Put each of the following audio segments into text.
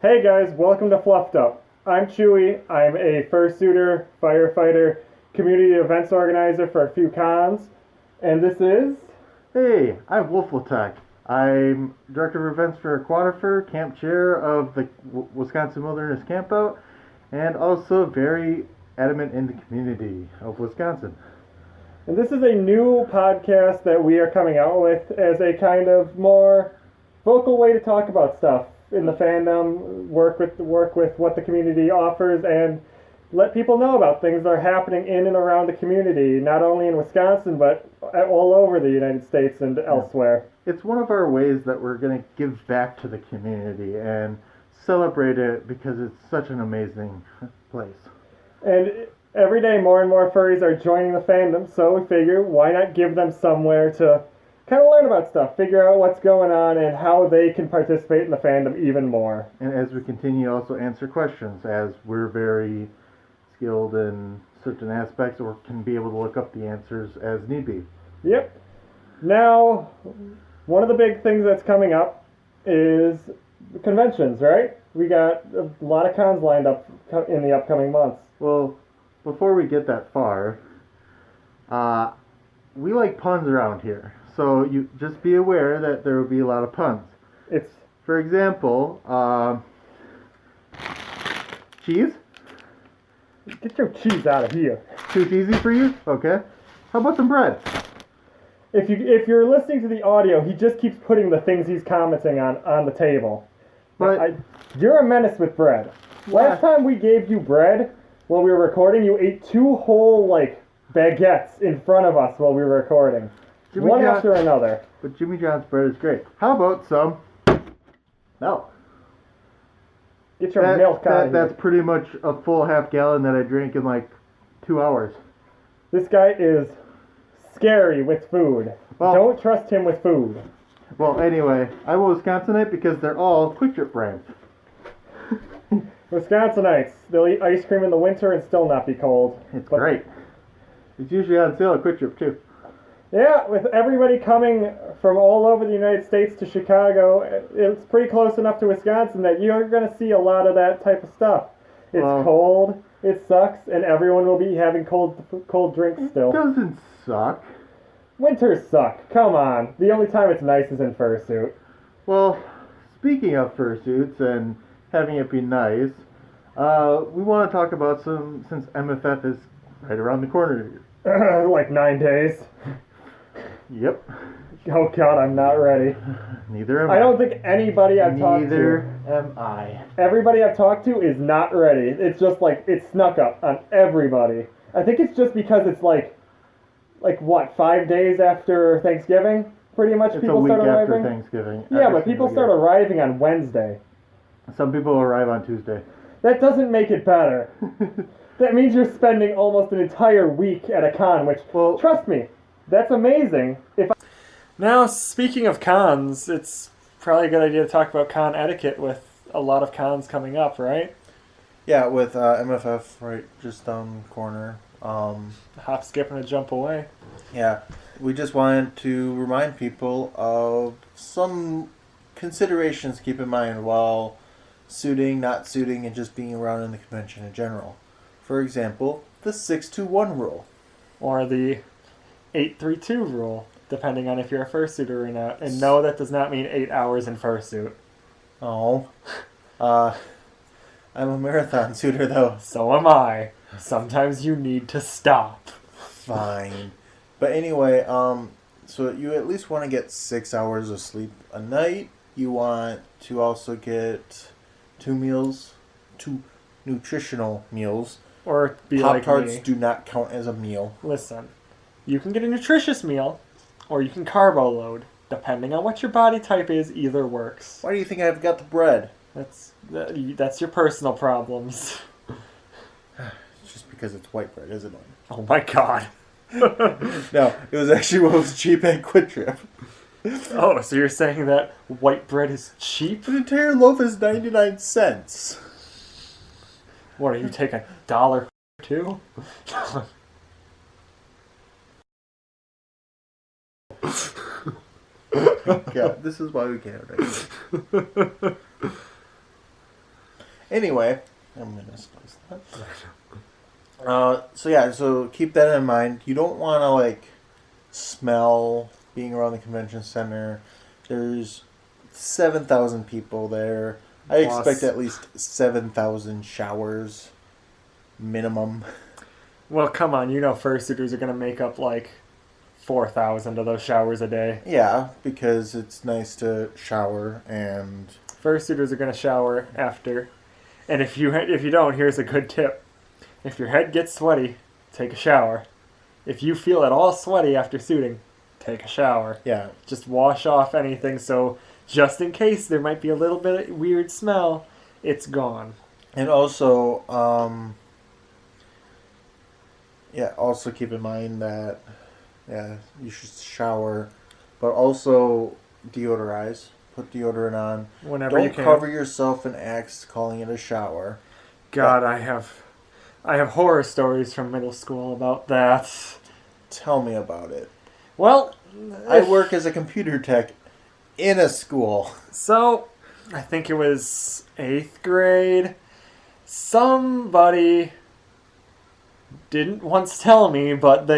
Hey guys, welcome to Fluffed Up. I'm Chewy. I'm a fursuiter, firefighter, community events organizer for a few cons, and this is Hey, I'm Wolfletech. I'm Director of Events for Aquatifur, Camp Chair of the Wisconsin Wilderness Campout, and also very adamant in the community of Wisconsin. and this is a new podcast that we are coming out with as a kind of more vocal way to talk about stuff in the fandom, work with what the community offers, and let people know about things that are happening in and around the community, not only in Wisconsin but all over the United States and elsewhere. It's one of our ways that we're going to give back to the community and celebrate it because it's such an amazing place. And every day more and more furries are joining the fandom, so we figure why not give them somewhere to kind of learn about stuff, figure out what's going on, and how they can participate in the fandom even more. And as we continue, also answer questions, as we're very skilled in certain aspects or can be able to look up the answers as need be. Yep. Now, one of the big things that's coming up is the conventions, right? We got a lot of cons lined up in the upcoming months. Well, before we get that far, we like puns around here. So you just be aware that there will be a lot of puns. It's For example, cheese? Get your cheese out of here. Too cheesy for you? Okay. How about some bread? If you're listening to the audio, he just keeps putting the things he's commenting on the table. But You're a menace with bread. Last time we gave you bread while we were recording, you ate two whole baguettes in front of us while we were recording. One after another. But Jimmy John's bread is great. How about some milk? Get your milk out of here. That's pretty much a full half gallon that I drink in like 2 hours. This guy is scary with food. Well, Don't trust him with food. Well, anyway, I'm a Wisconsinite because they're all Quick Trip brands. Wisconsinites, they'll eat ice cream in the winter and still not be cold. It's great. It's usually on sale at Quick Trip too. Yeah, with everybody coming from all over the United States to Chicago, it's pretty close enough to Wisconsin that you're going to see a lot of that type of stuff. It's cold, it sucks, and everyone will be having cold drinks still. It doesn't suck. Winters suck. Come on. The only time it's nice is in fursuit. Well, speaking of fursuits and having it be nice, we want to talk about since MFF is right around the corner. Like 9 days. Yep. Oh god, I'm not ready. Neither am I. I don't think anybody I've talked to... Neither am I. Everybody I've talked to is not ready. It's just it snuck up on everybody. I think it's just because it's what, 5 days after Thanksgiving? Pretty much It's people a week start arriving? after Thanksgiving. Yeah, but people start arriving on Wednesday. Some people arrive on Tuesday. That doesn't make it better. That means you're spending almost an entire week at a con, which, trust me, that's amazing. Now, speaking of cons, it's probably a good idea to talk about con etiquette with a lot of cons coming up, right? Yeah, with MFF right just down the corner. Hop, skip, and a jump away. Yeah, we just wanted to remind people of some considerations to keep in mind while suiting, not suiting, and just being around in the convention in general. For example, the 6-2-1 rule. Or the 8-3-2 rule, depending on if you're a fursuiter or not. And no, that does not mean 8 hours in fursuit. Oh. I'm a marathon suitor, though. So am I. Sometimes you need to stop. Fine. But anyway, so you at least want to get 6 hours of sleep a night. You want to also get 2 nutritional meals. Or be Pop-Tarts like me. do not count as a meal. Listen, you can get a nutritious meal, or you can carbo load. Depending on what your body type is, either works. Why do you think I've got the bread? That's your personal problems. It's just because it's white bread, isn't it? Oh my god. No, it was actually what was cheap at Quick Trip. Oh, so you're saying that white bread is cheap? An entire loaf is 99 cents. What, are you taking $1 too? God, this is why we can't. Anyway, I'm going to discuss that. So keep that in mind. You don't want to, like, smell being around the convention center. There's 7,000 people there. I expect at least 7,000 showers minimum. Well, come on. You know fursuiters are going to make up, like, 4,000 of those showers a day. Yeah, because it's nice to shower and... Fursuiters are going to shower after. And if you don't, here's a good tip. If your head gets sweaty, take a shower. If you feel at all sweaty after suiting, take a shower. Yeah. Just wash off anything, so just in case there might be a little bit of weird smell, it's gone. And also, also keep in mind that, you should shower, but also deodorize. Put deodorant on. Whenever you can. Don't cover yourself in Axe calling it a shower. God, I have horror stories from middle school about that. Tell me about it. Well, I work as a computer tech in a school. So, I think it was 8th grade. Somebody didn't once tell me, but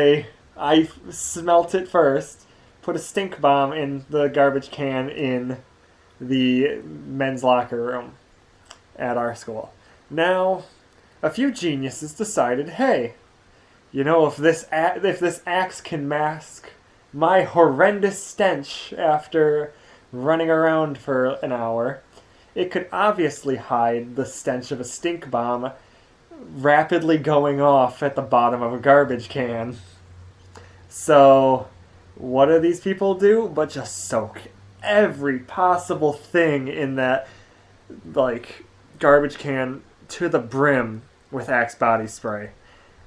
I smelt it first. Put a stink bomb in the garbage can in the men's locker room at our school. Now, a few geniuses decided, hey, you know, if this axe can mask my horrendous stench after running around for an hour, it could obviously hide the stench of a stink bomb rapidly going off at the bottom of a garbage can. So, what do these people do but just soak every possible thing in that, like, garbage can to the brim with Axe body spray.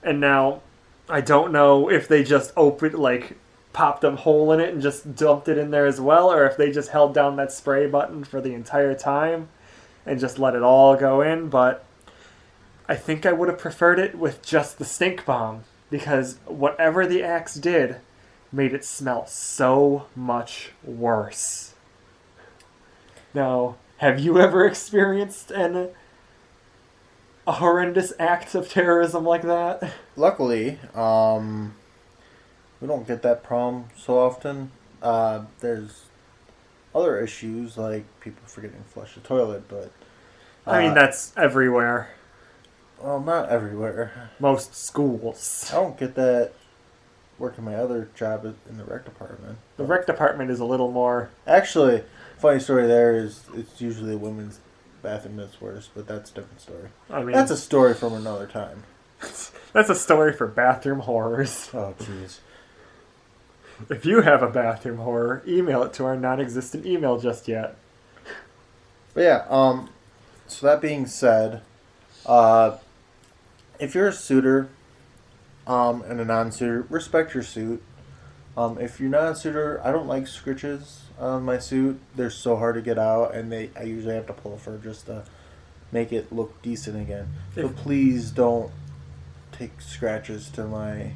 And now, I don't know if they just popped a hole in it and just dumped it in there as well, or if they just held down that spray button for the entire time and just let it all go in, but I think I would have preferred it with just the stink bomb, because whatever the Axe did made it smell so much worse. Now, have you ever experienced a horrendous act of terrorism like that? Luckily, we don't get that problem so often. There's other issues like people forgetting to flush the toilet, but... I mean, that's everywhere. Well, not everywhere. Most schools. I don't get that working my other job in the rec department. The rec department is a little more... Actually, funny story there is it's usually a women's bathroom that's worse, but that's a different story. I mean... That's a story from another time. That's a story for bathroom horrors. Oh, jeez. If you have a bathroom horror, email it to our non-existent email just yet. But yeah, so that being said, if you're a suitor and a non-suitor, respect your suit. If you're not a suitor, I don't like scritches on my suit. They're so hard to get out, and I usually have to pull a fur just to make it look decent again. So please don't take scratches to my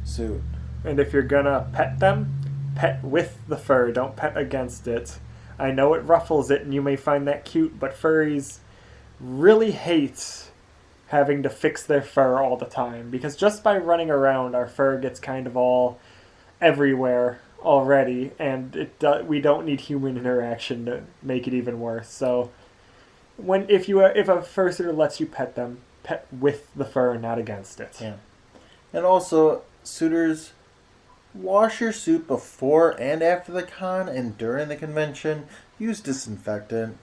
suit. And if you're gonna pet them, pet with the fur, don't pet against it. I know it ruffles it and you may find that cute, but furries really hate having to fix their fur all the time, because just by running around our fur gets kind of all everywhere already, and we don't need human interaction to make it even worse. So if a fursuiter lets you pet them, pet with the fur, not against it. Yeah. And also, suitors, wash your suit before and after the con and during the convention. Use disinfectant.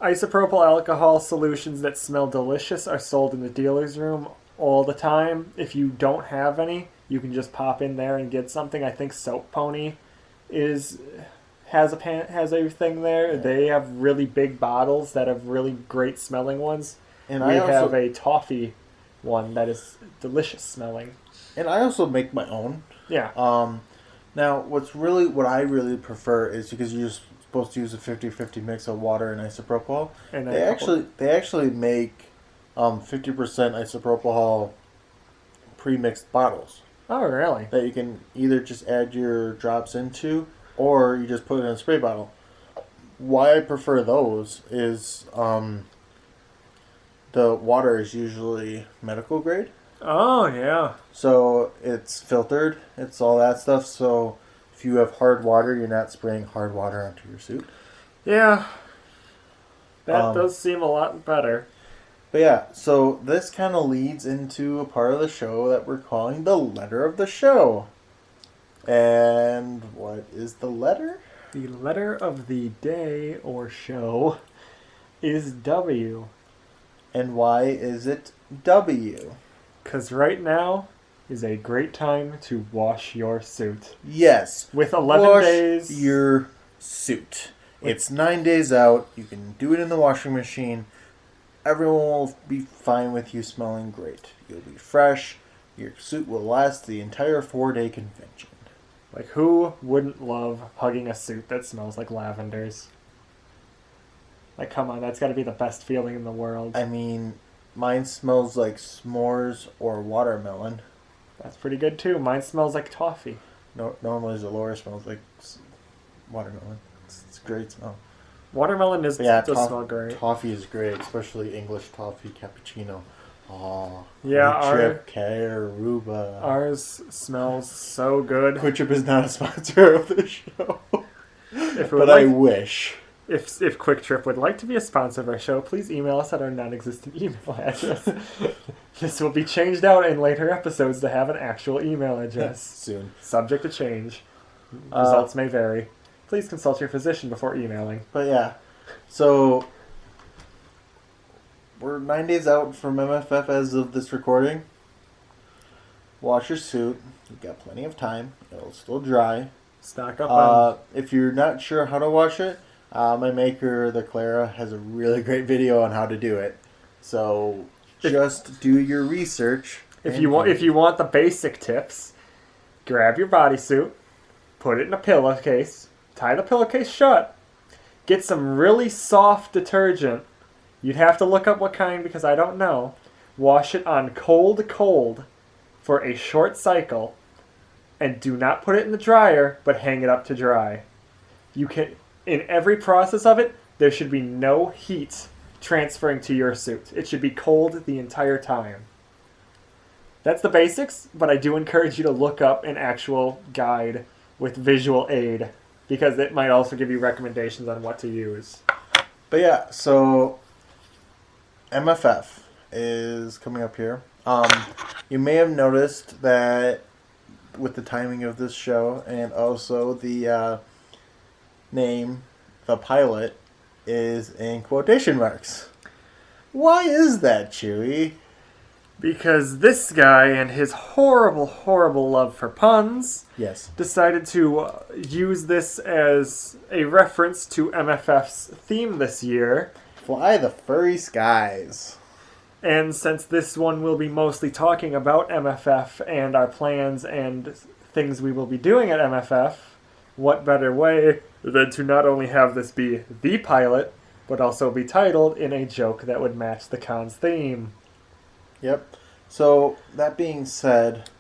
Isopropyl alcohol solutions that smell delicious are sold in the dealer's room all the time. If you don't have any, you can just pop in there and get something. I think Soap Pony has a thing there. Yeah. They have really big bottles that have really great smelling ones. And we have a toffee one that is delicious smelling. And I also make my own. Yeah. Now, what I really prefer is, because you're supposed to use a 50-50 mix of water and isopropyl. And they actually make 50% isopropyl pre-mixed bottles. Oh, really? That you can either just add your drops into, or you just put it in a spray bottle. Why I prefer those is the water is usually medical grade. Oh, yeah. So it's filtered. It's all that stuff. So if you have hard water, you're not spraying hard water onto your suit. Yeah. That does seem a lot better. But yeah, so this kind of leads into a part of the show that we're calling the letter of the show. And what is the letter? The letter of the day or show is W. And why is it W? Because right now is a great time to wash your suit. Yes. With 11 wash days. your suit. It's 9 days out. You can do it in the washing machine. Everyone will be fine with you smelling great. You'll be fresh. Your suit will last the entire 4-day convention. Like, who wouldn't love hugging a suit that smells like lavenders? Like, come on, that's got to be the best feeling in the world. I mean, mine smells like s'mores or watermelon. That's pretty good, too. Mine smells like toffee. No, normally Zalora smells like watermelon. It's a great smell. Watermelon does smell great. Toffee is great, especially English toffee cappuccino. Oh, yeah, Quick Trip, Aruba. Ours smells so good. Quick Trip is not a sponsor of the show, but I wish. If Quick Trip would like to be a sponsor of our show, please email us at our non-existent email address. This will be changed out in later episodes to have an actual email address. Soon. Subject to change. Results may vary. Please consult your physician before emailing. But yeah, so we're 9 days out from MFF as of this recording. Wash your suit. You've got plenty of time. It'll still dry. Stock up if you're not sure how to wash it, my maker, the Clara, has a really great video on how to do it. So just do your research. If you want the basic tips, grab your bodysuit, put it in a pillowcase, tie the pillowcase shut, get some really soft detergent. You'd have to look up what kind because I don't know. Wash it on cold for a short cycle, and do not put it in the dryer, but hang it up to dry. You can, in every process of it, there should be no heat transferring to your suit. It should be cold the entire time. That's the basics, but I do encourage you to look up an actual guide with visual aid, because it might also give you recommendations on what to use. But yeah, so MFF is coming up here. You may have noticed that with the timing of this show and also the name, the pilot, is in quotation marks. Why is that, Chewy? Because this guy and his horrible, horrible love for puns decided to use this as a reference to MFF's theme this year. Fly the furry skies. And since this one will be mostly talking about MFF and our plans and things we will be doing at MFF, what better way than to not only have this be the pilot, but also be titled in a joke that would match the con's theme. Yep. So, that being said,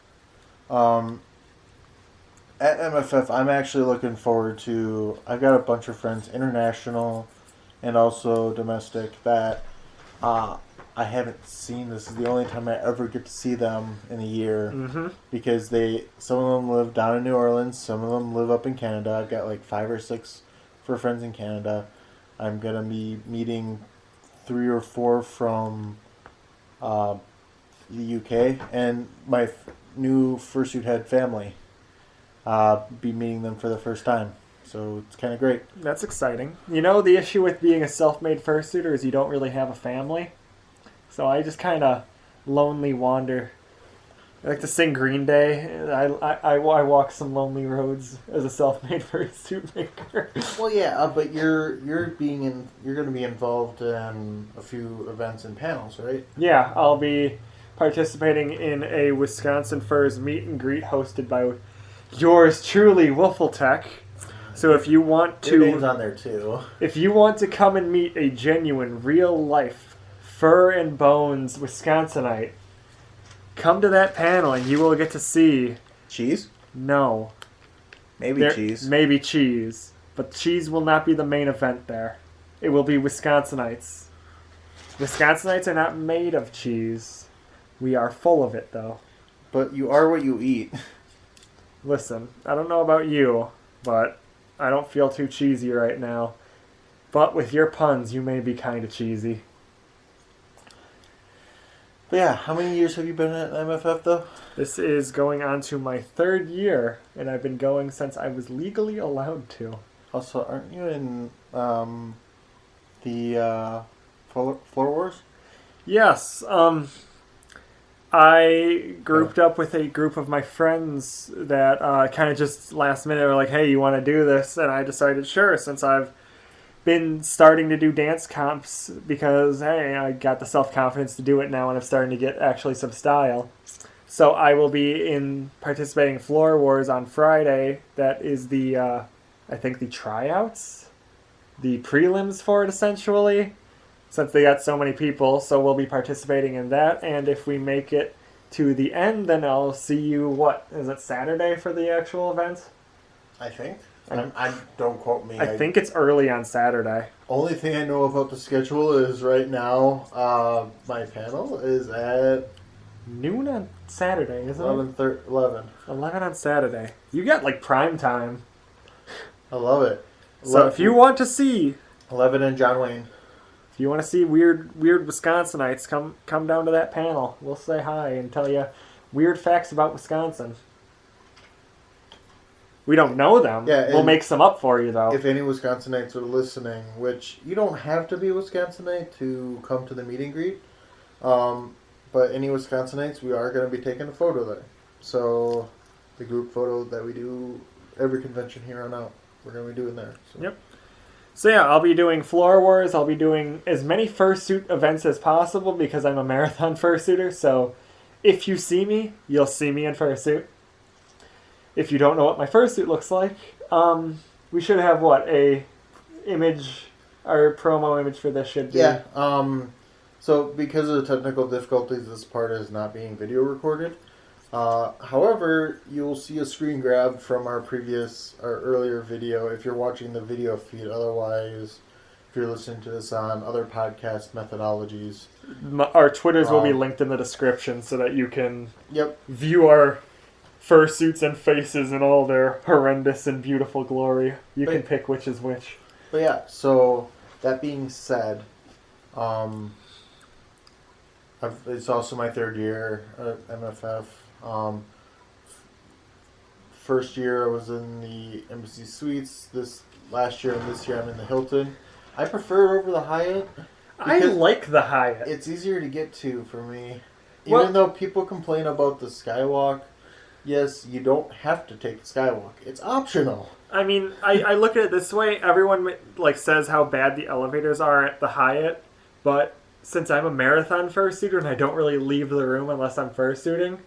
at MFF, I'm actually looking forward to... I've got a bunch of friends, international and also domestic, that I haven't seen. This is the only time I ever get to see them in a year. Mm-hmm. Because some of them live down in New Orleans, some of them live up in Canada. I've got like 5 or 6 for friends in Canada. I'm going to be meeting 3 or 4 from the UK, and my new Fursuit head family. Be meeting them for the first time. So it's kind of great. That's exciting. You know, the issue with being a self-made fursuiter is you don't really have a family. So I just kind of lonely wander. I like to sing Green Day. I walk some lonely roads as a self-made fursuit maker. Well, yeah, but you're going to be involved in a few events and panels, right? Yeah, I'll be participating in a Wisconsin Furs meet and greet hosted by yours truly, Wolfletech. So if you want to, your name's on there too. If you want to come and meet a genuine, real life, fur and bones Wisconsinite, come to that panel and you will get to see cheese. No, cheese. Maybe cheese, but cheese will not be the main event there. It will be Wisconsinites. Wisconsinites are not made of cheese. We are full of it, though. But you are what you eat. Listen, I don't know about you, but I don't feel too cheesy right now. But with your puns, you may be kind of cheesy. But yeah, how many years have you been at MFF though? This is going on to my 3rd year, and I've been going since I was legally allowed to. Also, aren't you in the Floor Wars? Yes, I grouped up with a group of my friends that kind of just last minute were like, hey, you want to do this? And I decided, sure, since I've been starting to do dance comps because, hey, I got the self-confidence to do it now and I'm starting to get actually some style. So I will be participating in Floor Wars on Friday. That is the, I think, the tryouts? The prelims for it, essentially. Since they got so many people, so we'll be participating in that. And if we make it to the end, then I'll see you, what, is it Saturday for the actual event? I think. I don't quote me. I think it's early on Saturday. Only thing I know about the schedule is right now, my panel is at Noon on Saturday, isn't it? 11. 11 on Saturday. You got, like, prime time. I love it. So if you want to see... 11 and John Wayne. If you want to see weird Wisconsinites, come down to that panel. We'll say hi and tell you weird facts about Wisconsin. We don't know them. Yeah, we'll make some up for you, though. If any Wisconsinites are listening, which you don't have to be a Wisconsinite to come to the meet and greet, but any Wisconsinites, we are going to be taking a photo there. So the group photo that we do every convention here on out, we're going to be doing there. So. Yep. So yeah, I'll be doing Floor Wars. I'll be doing as many fursuit events as possible because I'm a marathon fursuiter. So if you see me, you'll see me in fursuit. If you don't know what my fursuit looks like, we should have what our promo image for this should be. Yeah. So because of the technical difficulties, this part is not being video recorded. However, you'll see a screen grab from our earlier video if you're watching the video feed. Otherwise, if you're listening to this on other podcast methodologies. Our Twitters will be linked in the description so that you can view our fursuits and faces in all their horrendous and beautiful glory. You can pick which is which. But yeah, so that being said, it's also my 3rd year at MFF. First year I was in the Embassy Suites. Last year and this year I'm in the Hilton. I prefer it over the Hyatt. I like the Hyatt. It's easier to get to for me. Even though people complain about the Skywalk, yes, you don't have to take the Skywalk. It's optional. I mean, I look at it this way. Everyone says how bad the elevators are at the Hyatt, but since I'm a marathon fursuiter and I don't really leave the room unless I'm fursuiting,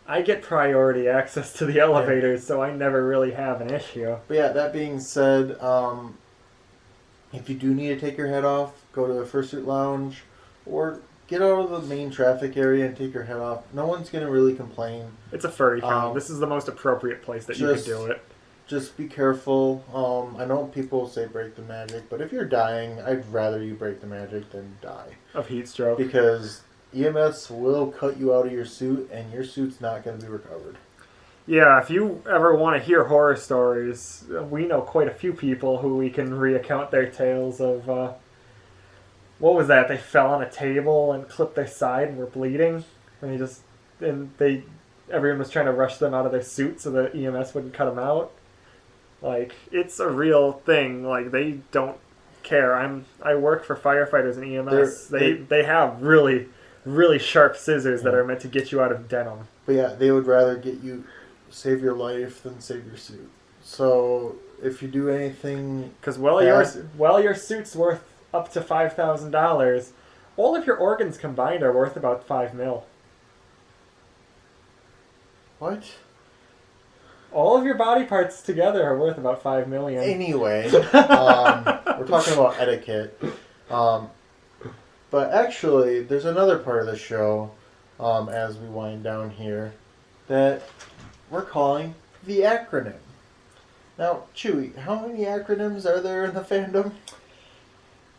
I get priority access to the elevators, so I never really have an issue. But yeah, that being said, if you do need to take your head off, go to the Fursuit Lounge, or get out of the main traffic area and take your head off. No one's going to really complain. It's a furry con. This is the most appropriate place that you can do it. Just be careful. I know people say break the magic, but if you're dying, I'd rather you break the magic than die. Of heat stroke. Because EMS will cut you out of your suit, and your suit's not going to be recovered. Yeah, if you ever want to hear horror stories, we know quite a few people who we can recount their tales of, what was that? They fell on a table and clipped their side and were bleeding, and everyone was trying to rush them out of their suit so the EMS wouldn't cut them out. It's a real thing. They don't care. I work for firefighters and EMS. They have really, really sharp scissors that are meant to get you out of denim. But yeah, they would rather save your life than save your suit. So if you do anything, because your suit's worth up to $5,000, all of your organs combined are worth about $5 million. What? All of your body parts together are worth about $5 million. Anyway, we're talking about etiquette. But actually, there's another part of the show, as we wind down here, that we're calling the acronym. Now, Chewy, how many acronyms are there in the fandom?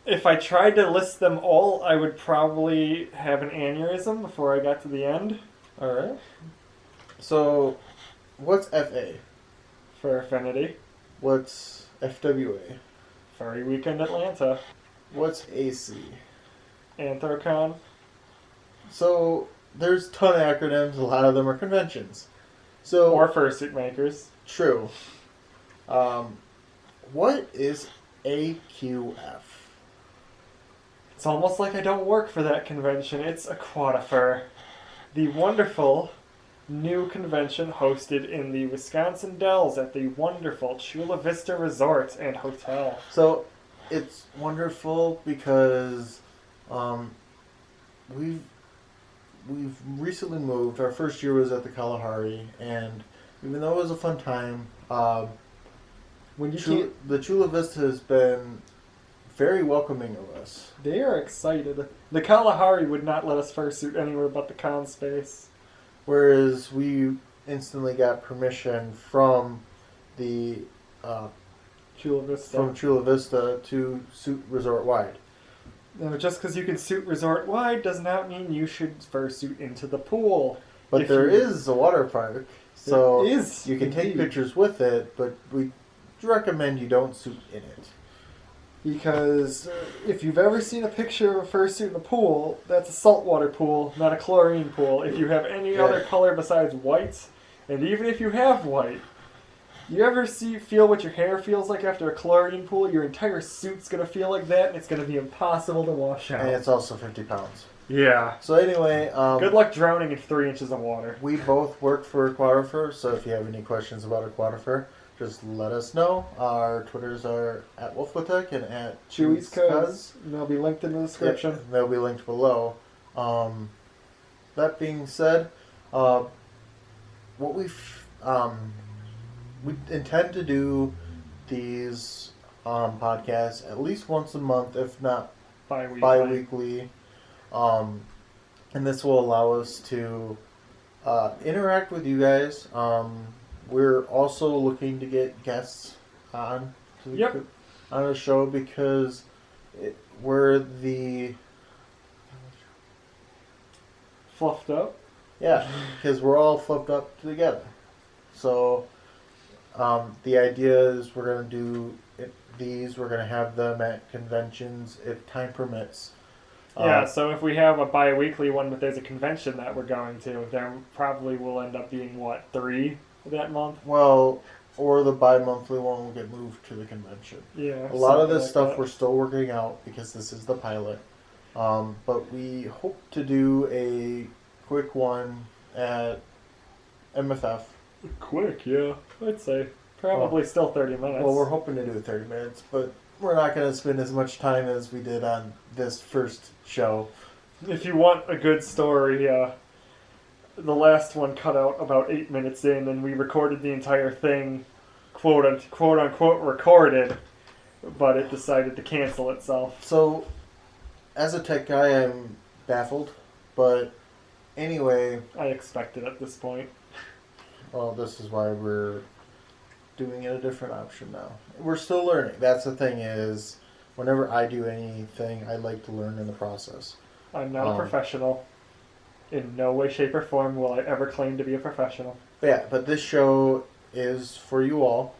If I tried to list them all, I would probably have an aneurysm before I got to the end. All right. So, what's FA? For Affinity. What's FWA? Furry Weekend Atlanta. What's AC? Anthrocon. So, there's a ton of acronyms. A lot of them are conventions. So Or fursuit makers. True. What is AQF? It's almost like I don't work for that convention. It's Aquatifer. The wonderful new convention hosted in the Wisconsin Dells at the wonderful Chula Vista Resort and Hotel. So, it's wonderful because we've recently moved. Our first year was at the Kalahari, and even though it was a fun time, the Chula Vista has been very welcoming of us. They are excited. The Kalahari would not let us fursuit anywhere but the con space. Whereas we instantly got permission from the Chula Vista. from Chula Vista to suit resort wide. No, just because you can suit resort wide does not mean you should fursuit into the pool. But there is a water park, so you can take indeed. pictures with it, but we recommend you don't suit in it. Because if you've ever seen a picture of a fursuit in a pool, that's a saltwater pool, not a chlorine pool. If you have any other color besides white, and even if you have white, you ever feel what your hair feels like after a chlorine pool? Your entire suit's going to feel like that, and it's going to be impossible to wash out. And it's also 50 pounds. Yeah. So anyway... good luck drowning in 3 inches of water. We both work for Aquatifer, so if you have any questions about Aquatifer, just let us know. Our Twitters are at Wolfletech and at Chewy's Cuz. And they'll be linked in the description. Yep, they'll be linked below. That being said, what we intend to do these podcasts at least once a month, if not bi-weekly. And this will allow us to interact with you guys. We're also looking to get guests on a show because we're the Fluffed up. Yeah, because we're all flipped up together. So the idea is we're going to do these. We're going to have them at conventions if time permits. Yeah, so if we have a bi-weekly one, but there's a convention that we're going to, there probably will end up being, 3 that month? Well, or the bi-monthly one will get moved to the convention. Yeah. A lot of this like stuff that. we're still working out because this is the pilot. But we hope to do a quick one at MFF. Quick, yeah. I'd say. Probably still 30 minutes. Well, we're hoping to do 30 minutes, but we're not going to spend as much time as we did on this first show. If you want a good story, the last one cut out about 8 minutes in, and we recorded the entire thing, quote unquote recorded, but it decided to cancel itself. So, as a tech guy, I'm baffled, but anyway... I expect it at this point. Well, this is why we're doing it a different option now. We're still learning. That's the thing is, whenever I do anything, I like to learn in the process. I'm not a professional. In no way, shape, or form will I ever claim to be a professional. Yeah, but this show is for you all.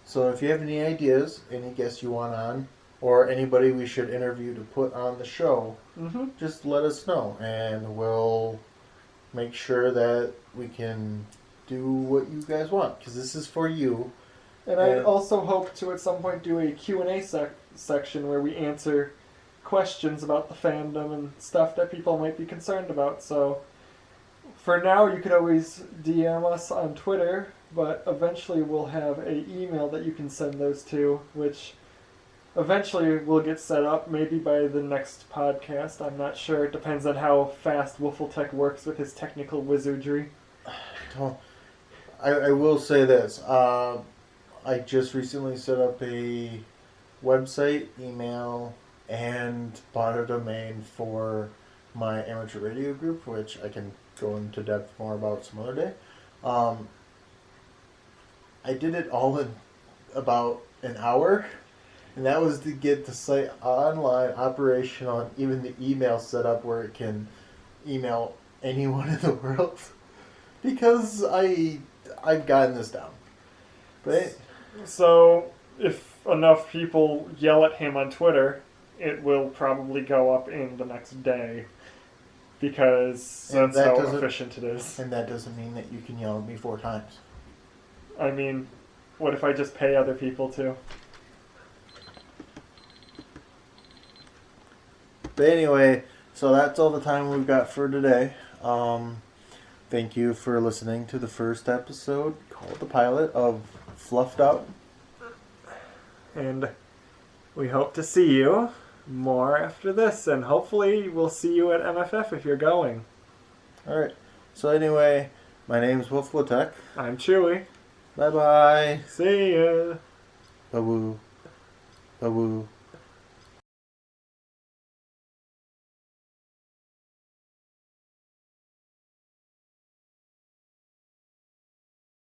So if you have any ideas, any guests you want on, or anybody we should interview to put on the show, just let us know, and we'll make sure that we can do what you guys want, because this is for you. And I also hope to at some point do a Q&A section where we answer questions about the fandom and stuff that people might be concerned about. So for now, you could always DM us on Twitter, but eventually we'll have an email that you can send those to, which eventually will get set up, maybe by the next podcast. I'm not sure. It depends on how fast Wolfletech works with his technical wizardry. I will say this. I just recently set up a website, email, and bought a domain for my amateur radio group, which I can go into depth more about some other day. I did it all in about an hour, And that was to get the site online, operational, and even the email set up where it can email anyone in the world. Because I've gotten this down. But So, if enough people yell at him on Twitter, it will probably go up in the next day. Because that's how efficient it is. And that doesn't mean that you can yell at me 4 times. I mean, what if I just pay other people to? But anyway, so that's all the time we've got for today. Thank you for listening to the first episode called The Pilot of Fluffed Out. And we hope to see you more after this, and hopefully we'll see you at MFF if you're going. Alright, so anyway, my name's Wolfletech. I'm Chewy. Bye-bye. See ya. Ba-woo. Ba-woo.